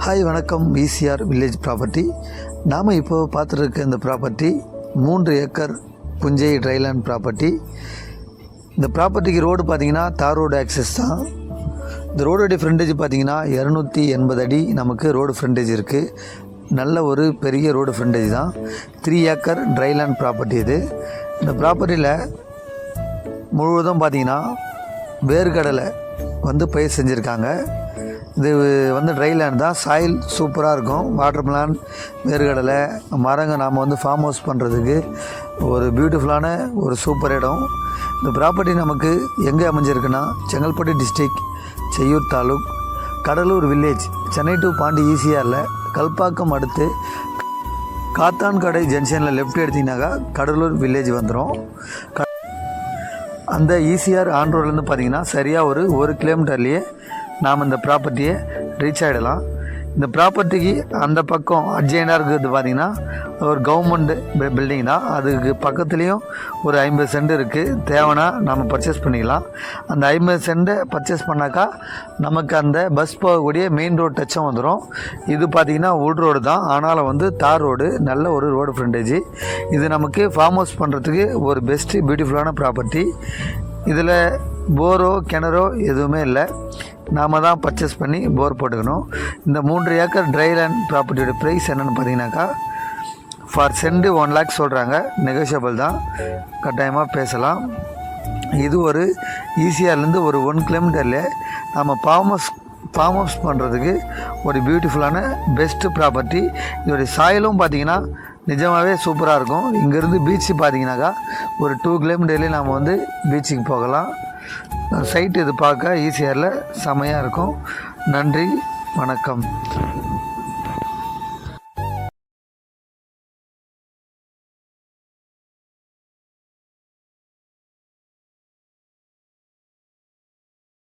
Hi வணக்கம். ECR village property. நாம் இப்போ பார்த்துருக்க இந்த ப்ராப்பர்ட்டி 3 ஏக்கர் புஞ்சை ட்ரைலேண்ட் ப்ராப்பர்ட்டி. இந்த ப்ராப்பர்ட்டிக்கு ரோடு பார்த்திங்கன்னா தார் ரோடு ஆக்சஸ் தான். இந்த ரோடுடைய ஃப்ரண்டேஜ் பார்த்திங்கன்னா 280 அடி நமக்கு ரோடு ஃப்ரண்டேஜ் இருக்குது. நல்ல ஒரு பெரிய ரோடு ஃப்ரண்டேஜ் தான். 3 ஏக்கர் ட்ரைலேண்ட் ப்ராப்பர்ட்டி இது. இந்த ப்ராப்பர்ட்டியில் முழுவதும் பார்த்திங்கன்னா வேர்க்கடலை பயிர் செஞ்சுருக்காங்க. இது ட்ரைலேண்ட் தான். சாயில் சூப்பராக இருக்கும். வாட்டர் பிளான், வேர்க்கடலை, மரங்க நாம் ஃபார்ம் ஹவுஸ் பண்ணுறதுக்கு ஒரு பியூட்டிஃபுல்லான ஒரு சூப்பர் இடம். இந்த ப்ராப்பர்ட்டி நமக்கு எங்கே அமைஞ்சிருக்குன்னா Chengalpattu district, Cheyyur taluk, Kadalur village, Chennai to Pondy ஈசிஆரில் கல்பாக்கம் அடுத்து காத்தான்கடை ஜங்ஷனில் லெஃப்ட் எடுத்திங்கனாக்கா கடலூர் வில்லேஜ் வந்துடும். அந்த ஈசிஆர் ஆன் ரோட்லேருந்து பார்த்திங்கன்னா சரியாக ஒரு கிலோமீட்டர்லேயே நாம் இந்த ப்ராப்பர்ட்டியை ரீச் ஆகிடலாம். இந்த ப்ராப்பர்ட்டிக்கு அந்த பக்கம் அட்ஜெயினாக இருக்கிறது பார்த்திங்கன்னா ஒரு கவர்மெண்ட் பில்டிங் தான். அதுக்கு பக்கத்துலேயும் ஒரு 50 சென்ட் இருக்குது. தேவைன்னா நம்ம பர்ச்சேஸ் பண்ணிக்கலாம். அந்த 50 சென்ட்டை பர்ச்சேஸ் பண்ணாக்கா நமக்கு அந்த பஸ் போகக்கூடிய மெயின் ரோடு டச்சும் வந்துடும். இது பார்த்திங்கன்னா உள் ரோடு தான், ஆனாலும் தார் ரோடு, நல்ல ஒரு ரோடு ஃப்ரண்டேஜ். இது நமக்கு ஃபார்ம் ஹவுஸ் பண்ணுறதுக்கு ஒரு பெஸ்ட்டு பியூட்டிஃபுல்லான ப்ராப்பர்ட்டி. இதில் போரோ கிணறோ எதுவுமே இல்லை. நாம் தான் பர்ச்சேஸ் பண்ணி போர் போட்டுக்கணும். இந்த 3 ஏக்கர் ட்ரைலேண்ட் ப்ராப்பர்ட்டியோட ப்ரைஸ் என்னென்னு பார்த்தீங்கன்னாக்கா ஃபார் சென்ட் 1 லேக் சொல்கிறாங்க. நெகோஷியபிள் தான், கட்டாயமாக பேசலாம். இது ஒரு ஈசிஆர்லேருந்து ஒரு 1 கிலோமீட்டரில் நம்ம ஃபார்ம் ஹவுஸ் பண்ணுறதுக்கு ஒரு பியூட்டிஃபுல்லான பெஸ்ட்டு ப்ராப்பர்ட்டி. இதோடைய சாயலும் பார்த்திங்கன்னா நிஜமாகவே சூப்பராக இருக்கும். இங்கேருந்து பீச்சு பார்த்திங்கனாக்கா ஒரு 2 கிலோமீட்டர்லேயே நாம் பீச்சுக்கு போகலாம். சைட்டு இது பார்க்க ஈசிஆரில் செமையாக இருக்கும். நன்றி, வணக்கம்.